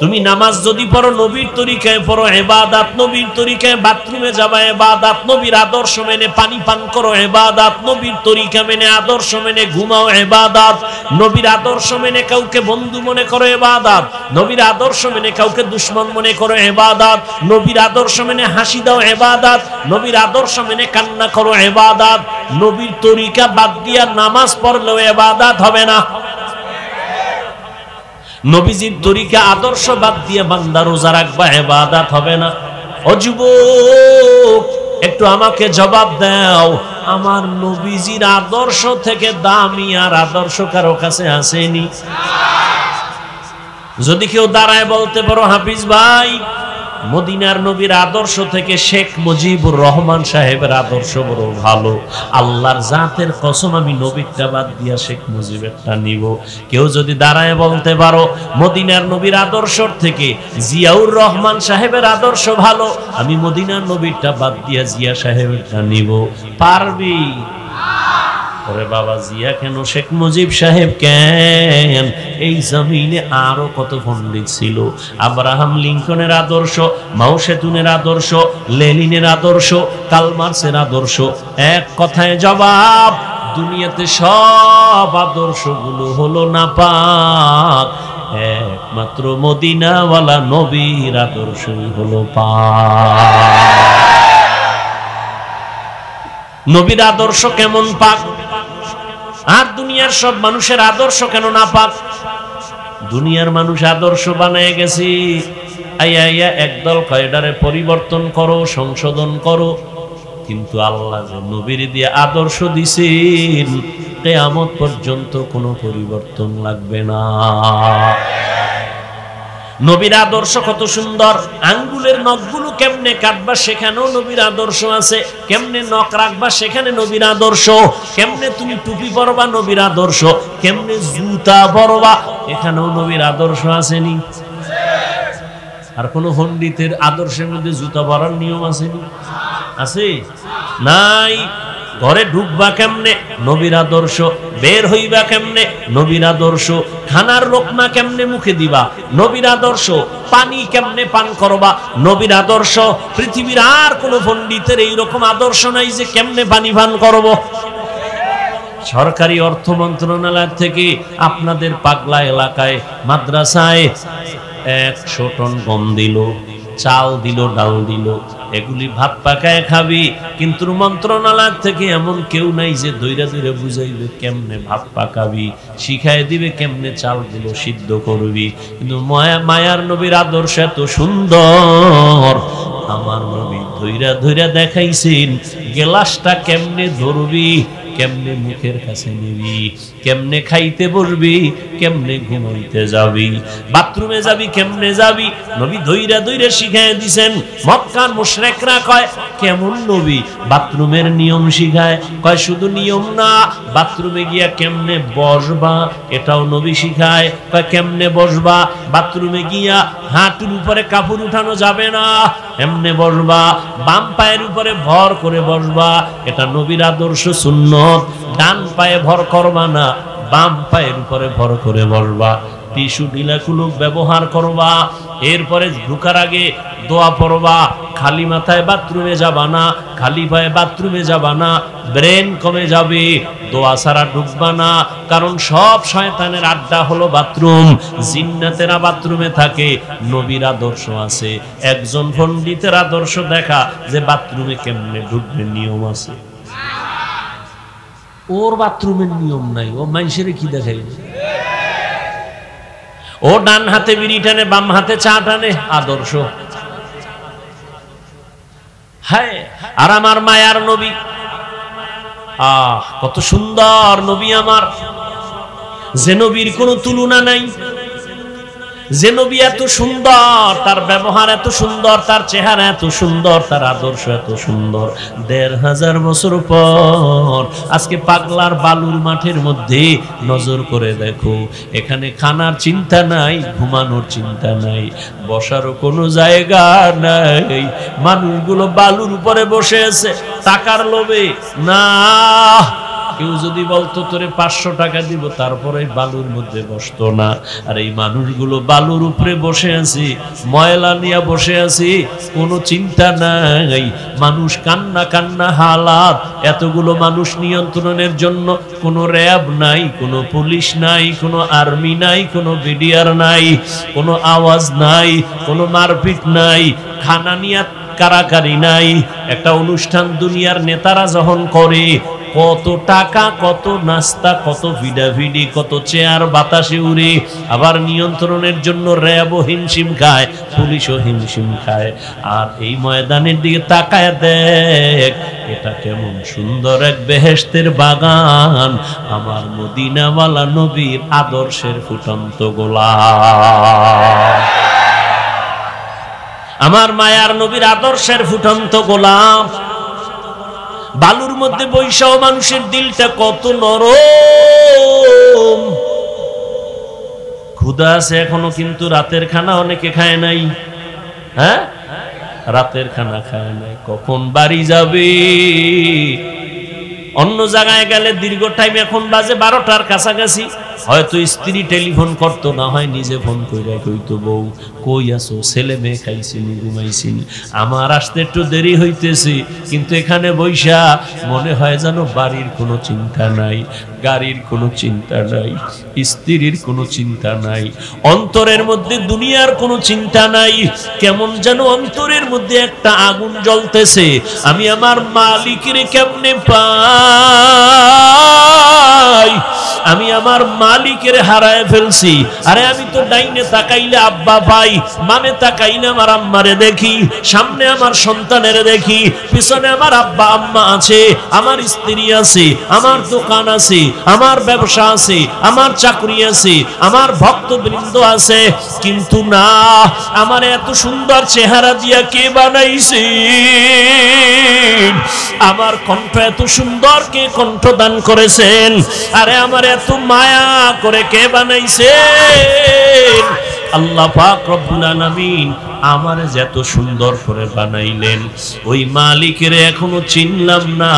তুমি নামাজ যদি পড়ো নবীর তরিকায় পড়ো, ইবাদত নবীর তরিকায়। বাথরুমে যাবা ইবাদত, নবীর আদর্শ মেনে পানি পান করো ইবাদত, নবীর তরিকা মেনে আদর্শ মেনে ঘুমাও ইবাদত, নবীর আদর্শ মেনে কাউকে বন্ধু মনে করো ইবাদত, নবীর আদর্শ মেনে কাউকে দুশমন মনে করো ইবাদত, নবীর আদর্শ মেনে হাসি দাও ইবাদত, নবীর আদর্শ মেনে কান্না করো ইবাদত। নবীর তরিকা বাদ দিয়া নামাজ পড়লেও ইবাদত হবে না। নবীজির তরিকা আদর্শ বাদ দিয়ে বান্দা রোজা রাখবা, ইবাদত হবে না। ও যুবক, একটু আমাকে জবাব দাও, আমার নবীজির আদর্শ থেকে দামি আর আদর্শ কারো কাছে আসেনি? যদি কেউ দাঁড়ায় বলতে পারো হাফিজ ভাই, মদিনার নবীর আদর্শ থেকে শেখ মুজিবুর রহমান সাহেবের আদর্শ বড় ভালো, আল্লাহর জাতের কসম আমি নবীরটা বাদ দিয়া শেখ মুজিবেরটা নিব। কেউ যদি দাঁড়ায় বলতে পারো মদিনার নবীর আদর্শ থেকে জিয়াউর রহমান সাহেবের আদর্শ ভালো, আমি মদিনার নবীরটা বাদ দিয়া জিয়া সাহেবেরটা নিব, পারবি? ওরে বাবা, জিয়া কেন, শেখ মুজিব সাহেব কেন? এই জমিনে আরো কত পণ্ডিত ছিল। আব্রাহাম লিঙ্কনের আদর্শ, মাও সেতুনের আদর্শ, লেনিনের আদর্শ, কার্ল মার্ক্সের আদর্শ। এক কথায় জবাব, দুনিয়াতে সব আদর্শগুলো হলো নাপাক, একমাত্র মদিনাওয়ালা নবীর আদর্শই হলো পাক। নবীর আদর্শ কেমন পাক? আর দুনিয়ার সব মানুষের আদর্শ কেন না পাক? দুনিয়ার মানুষ আদর্শ বানায় গেছি, আইয়া আইয়া একদল কয়ডারে পরিবর্তন করো, সংশোধন করো। কিন্তু আল্লাহ যে নবীর দিয়ে আদর্শ দিছেন, কিয়ামত পর্যন্ত কোনো পরিবর্তন লাগবে না। নবীর আদর্শ কত সুন্দর। আঙ্গুলের নখগুলো কেমনে কাটবা সেখানেও নবীর আদর্শ আছে, কেমনে নখ রাখবা সেখানে নবীর আদর্শ, কেমনে তুমি টুপি পরবা নবীর আদর্শ, কেমনে জুতা পরবা এখানেও নবীর আদর্শ আসেনি? আর কোন পণ্ডিতের আদর্শের মধ্যে জুতা পরার নিয়ম আসেনি? আছে? নাই। ঘরে ঢুকবা কেমনে, নবীর আদর্শ। বের হইবা কেমনে, নবীর আদর্শ। খানার লোকমা কেমনে মুখে দিবা, নবীর আদর্শ। পানি কেমনে পান করবা, নবীর আদর্শ। পৃথিবীর আর কোন পণ্ডিতের এইরকম আদর্শ নাই যে কেমনে পানি পান করব। সরকারি অর্থ মন্ত্রণালয় থেকে আপনাদের পাগলা এলাকায় মাদ্রাসায় 100 টন গম দিল, চাল দিল, ডাল দিল, এগুলি ভাত পাকায় খাবি। কিন্তু মন্ত্রণালয় থেকে এমন কেউ নাই যে দইরা দইরা বুঝাইবে কেমনে ভাত পাকাবি, শিখাই দিবে কেমনে চালগুলো সিদ্ধ করবি। কিন্তু মায়ার নবীর আদর্শ এত সুন্দর, আমার নবী ধইরা ধইরা দেখাইছেন গ্লাসটা কেমনে ধরবি, কেমনে মুখের কাছে নিবি, কেমনে খাইতে বসবি, কেমনে ঘুমাইতে যাবি, বাথরুমে যাবি কেমনে যাবি, নবী ধইরা ধইরা শিখায় দিছেন। মক্কার মুশরিকরা কয় কেমন নবী বাথরুমের নিয়ম শিখায়, কয় শুধু নিয়ম না, বাথরুমে গিয়া কেমনে বসবা এটাও নবী শিখায়। কয় কেমনে বসবা, বাথরুমে গিয়া হাঁটুর উপরে কাপড় উঠানো যাবে না, এমনে বসবা, বাম পায়ের উপরে ভর করে বসবা, এটা নবীর আদর্শ সুন্নত। ডান পায়ে ভর করবা না, বাম পায়ের উপরে ভর করে বসবা। টিস্যু ঢিলাকুলুক ব্যবহার করবা। এরপরে ঢুকার আগে দোয়া পড়বা। খালি মাথায় বাথরুমে যাবা না, খালি পায়ে বাথরুমে যাবা না, ব্রেন কমে যাবে। দোয়া ছাড়া ঢুকবা না, কারণ সব শয়তানের আড্ডা হলো বাথরুম। জিন্নাতেরা বাথরুমে থাকে, নবীর আদর্শ আছে। একজন পণ্ডিতের আদর্শ দেখা যে বাথরুমে কেমনে ঢুকবে নিয়ম আছে। ওর বাথরুমের নিয়ম নাই, ও মানুষের কি দেখাই। ও ডান হাতে বিড়ি টানে, বাম হাতে চা টানে, আদর্শ। হ্যাঁ, আর আমার মায়ার নবী, কত সুন্দর নবী আমার, যে নবীর কোনো তুলনা নাই, যে নবী এত সুন্দর, তার ব্যবহার এত সুন্দর, তার চেহারা এত সুন্দর, তার আদর্শ এত সুন্দর। 1500 বছর পর আজকে পাগলার বালুর মাঠের মধ্যে নজর করে দেখো, এখানে খানার চিন্তা নাই, ঘুমানোর চিন্তা নাই, বসারও কোনো জায়গা নাই। মানুষগুলো বালুর উপরে বসে আছে টাকার লোভে। না, কেউ যদি বলতো তোরে 500 টাকা দিব, তারপরে বালুর মধ্যে বসতো না। আর এই মানুষগুলো বালুর উপরে বসে আছে, ময়লা নিয়ে বসে আছে, কোনো চিন্তা নাই। মানুষ কান্না কান্না হালাত। এতগুলো মানুষ নিয়ন্ত্রণের জন্য কোনো র্যাব নাই, কোনো পুলিশ নাই, কোনো আর্মি নাই, কোনো বিডিআর নাই, কোনো আওয়াজ নাই, কোনো মারপিট নাই, খানা নিয়ে কারাকারি নাই। একটা অনুষ্ঠান দুনিয়ার নেতারা যখন করে, কত টাকা, কত নাস্তা, কত ভিডাভিডি, কত চেয়ার বাতাসে উড়ে। আবার নিয়ন্ত্রণের জন্য র্যাবও হিমশিম খায়, পুলিশও হিমশিম খায়। আর এই ময়দানের দিকে তাকায় দেখ, এটা কেমন সুন্দর এক বেহেশতের বাগান। আমার মদিনাওয়ালা নবীর আদর্শের ফুটন্ত গোলাপ, আমার মায়ার নবীর আদর্শের ফুটন্ত গোলাপ। বালুর মধ্যে বৈশাও মানুষের দিলটা কত নরম। ক্ষুধা আছে এখনো, কিন্তু রাতের খানা অনেকে খায় নাই। হ্যাঁ, রাতের খানা খায় নাই। কখন বাড়ি যাবে? অন্য জায়গায় গেলে দীর্ঘ টাইম, এখন বাজে 12টার কাছাকাছি। হয়তো স্ত্রী টেলিফোন করতো, না হয় নিজে ফোন করে কইতো, বউ কই আছো, ছেলে মেয়ে খাইছিনি, ঘুমাইছিনি, আমার আসতে একটু দেরি হইতেছে। কিন্তু এখানে বৈশা মনে হয় যেন বাড়ির কোনো চিন্তা নাই, গাড়ির কোনো চিন্তা নাই, স্ত্রীর কোনো চিন্তা নাই, অন্তরের মধ্যে দুনিয়ার কোনো চিন্তা নাই। কেমন যেন অন্তরের মধ্যে একটা আগুন জ্বলতেছে, আমি আমার মালিকের কেমনে পাই, আমি আমার মালিকের হারায় ফেলছি। আরে আমি তো ডাইনে তাকাইলে আব্বা পাই, বামে তাকাইলে আমার আম্মারে দেখি, সামনে আমার সন্তানের দেখি, পিছনে আমার আব্বা আম্মা আছে, আমার স্ত্রী আছে, আমার দোকান আছে, আমার ব্যবসা আছে, আমার চাকরি আছে, আমার ভক্তবৃন্দ আছে। কিন্তু না, আমার এত সুন্দর চেহারা দিয়া কে বানাইছে? আমার কণ্ঠ এত সুন্দর কে কণ্ঠদান করেছেন? আরে আমার এত মায়া করে কে বানাইছেন? আল্লাহ পাক রব্বুল আলামিন আমারে যত সুন্দর করে বানাইলেন, ওই মালিকের এখনো চিনলাম না।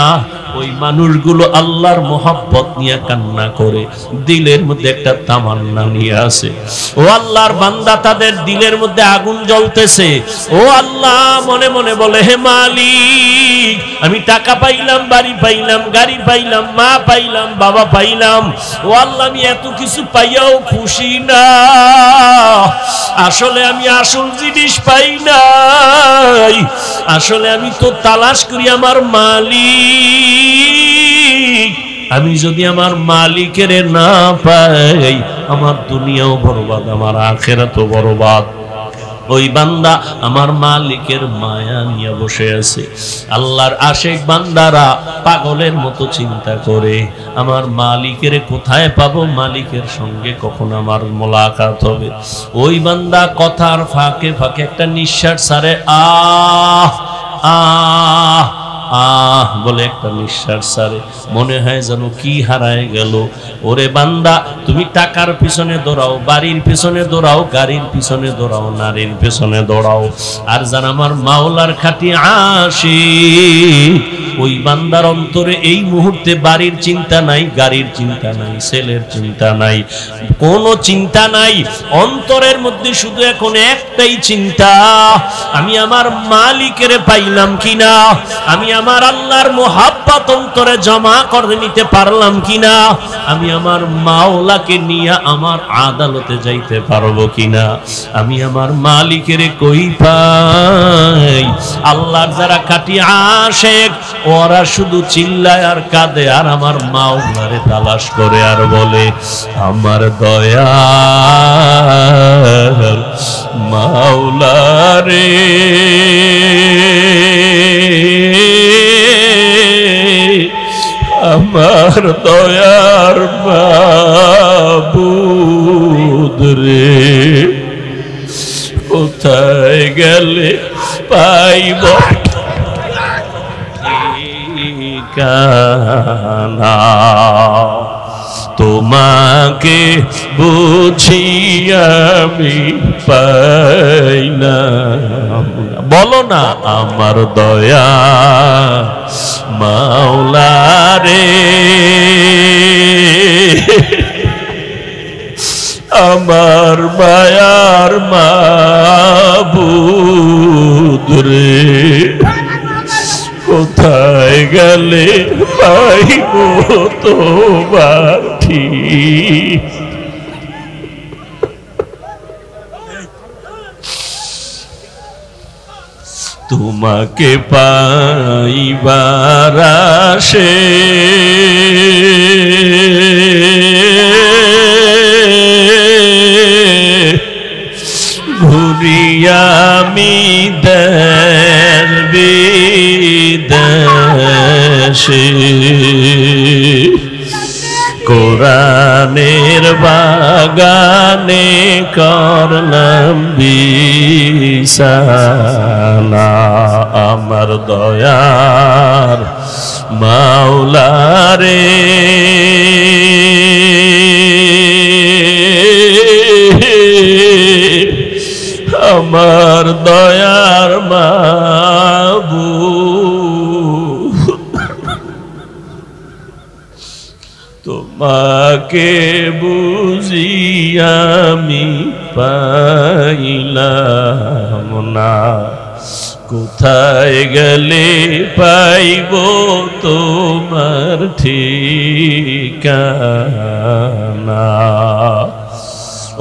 ওই মানুষগুলো আল্লাহর মোহাব্বত নিয়ে কান্না করে, দিলের মধ্যে একটা তামান্না নিয়ে আসে। ও আল্লাহর বান্দা, তাদের দিলের মধ্যে আগুন জ্বলতেছে। ও আল্লাহ মনে মনে বলে, হে মালিক, আমি টাকা পাইলাম, বাড়ি পাইলাম, গাড়ি পাইলাম, মা পাইলাম, বাবা পাইলাম। ও আল্লাহ, আমি এত কিছু পাইয়াও খুশি না। আসলে আমি আসল জিনিস পাই নাই। আসলে আমি তো তালাশ করি আমার মালিক। আমি যদি আমার মালিকের না পাই, আমার দুনিয়াও বরবাদ, আমার আখিরাতও বরবাদ। ওই বান্দা আমার মালিকের মায়া নিয়ে বসে আছে। আল্লাহর আশিক বান্দারা পাগলের মতো চিন্তা করে, আমার মালিকের কোথায় পাবো, মালিকের সঙ্গে কখন আমার মোলাকাত হবে। ওই বান্দা কথার ফাঁকে ফাঁকে একটা নিঃশ্বাস ছাড়ে, আহ আহ আহ বলে একটা নিঃশ্বাস ছাড়ে। মনে হয় যেন কি হারায় গেল। ওরে বান্দা, তুমি টাকার পিছনে দৌড়াও, বাড়ির পিছনে দৌড়াও, গাড়ির পিছনে দৌড়াও, নারীর পিছনে দৌড়াও, আর যারা আমার মাওলার খাঁটি আশিক, ওই বান্দার অন্তরে এই মুহূর্তে বাড়ির চিন্তা নাই, গাড়ির চিন্তা নাই, ছেলের চিন্তা নাই, কোনো চিন্তা নাই। অন্তরের মধ্যে শুধু এখন একটাই চিন্তা, আমি আমার মালিকের পাইলাম কিনা, আমি আমার আল্লাহর মোহাব্বত অন্তরে জমা করে নিতে পারলাম কিনা, আমি আমার মাওলাকে নিয়ে আমার আদালতে যাইতে পারবো কিনা, আমি আমার মালিকের কই পাই। আল্লাহর যারা খাঁটি আশিক, ওরা শুধু চিল্লায় আর কাঁদে, আর আমার মাওলারে তালাশ করে আর বলে, আমার দয়ার মাওলারে, আমার দয়ার মাবুদ রে, কোথায় গেলে পাইব ঠিকানা, তোমাকে বুঝি আমি পাই না। বলো না, আমার দয়া মাওলা রে, আমার মায়ার মাবুদ রে, কোথায় গেলে পাইব তোমার ঠিক। তোমাকে পাইবার আশে ঘুরিয়া আমি দেশ বিদেশে, কোরআনের বাগানে করলাম বিছানা, আমার দয়ার মাওলা রে, আমার দয়ার মাবুদ, তোমাকে বুঝি আমি পাইলাম না, কোথায় গেলে পাইব তোমার ঠিকানা।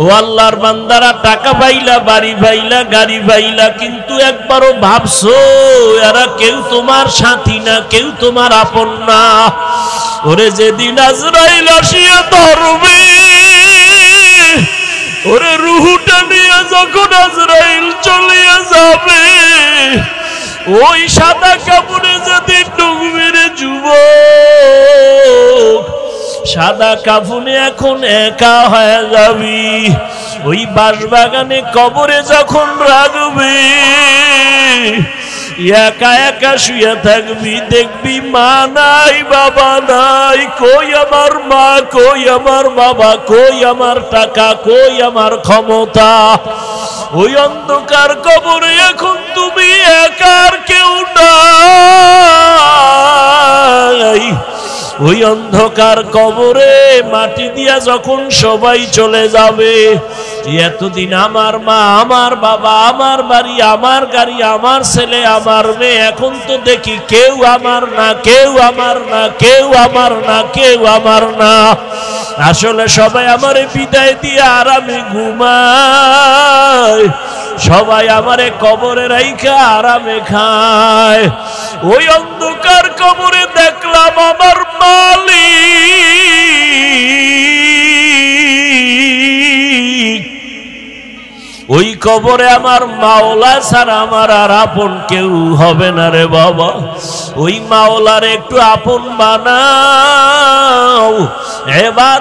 ও আল্লাহর বান্দারা, টাকা পাইলা, বাড়ি পাইলা, গাড়ি পাইলা, কিন্তু একবারও ভাবছো এরা কেউ তোমার সাথী না, কেউ তোমার আপন না। ওরে যেদিন আজরাইল আসিয়া ধরবে, ওরে রুহুটা নিয়ে যখন আজরাইল চলিয়া যাবে, ওই সাদা কাপড়ে যেদিন ডুববে রে যুবক, সাদা কাফনে এখন একা হয়ে যাবি। ওই বাঁশবাগানে কবরে যখন রাখবে, একা একা শুয়ে থাকবি, দেখবি মা নাই, বাবা নাই, কই আমার মা, কই আমার বাবা, কই আমার টাকা, কই আমার ক্ষমতা। ওই অন্ধকার কবরে এখন তুমি একার কেউ নাই। ওই অন্ধকার কবরে মাটি দিয়া যখন সবাই চলে যাবে, এতদিন আমার মা, আমার বাবা, আমার বাড়ি, আমার গাড়ি, আমার ছেলে, আমার মেয়ে, এখন তো দেখি কেউ আমার না, কেউ আমার না, কেউ আমার না, কেউ আমার না। আসলে সবাই আমারে বিদায় দিয়ে আরামে ঘুমায়, সবাই আমারে কবরে রাইখা আরামে খায়। ওই অন্ধকার কবরে দেখলাম আমার মালিক, ওই কবরে আমার মাওলা ছাড়া আমার আর আপন কেউ হবে না রে বাবা। ওই মাওলার একটু আপন বানাও, এবার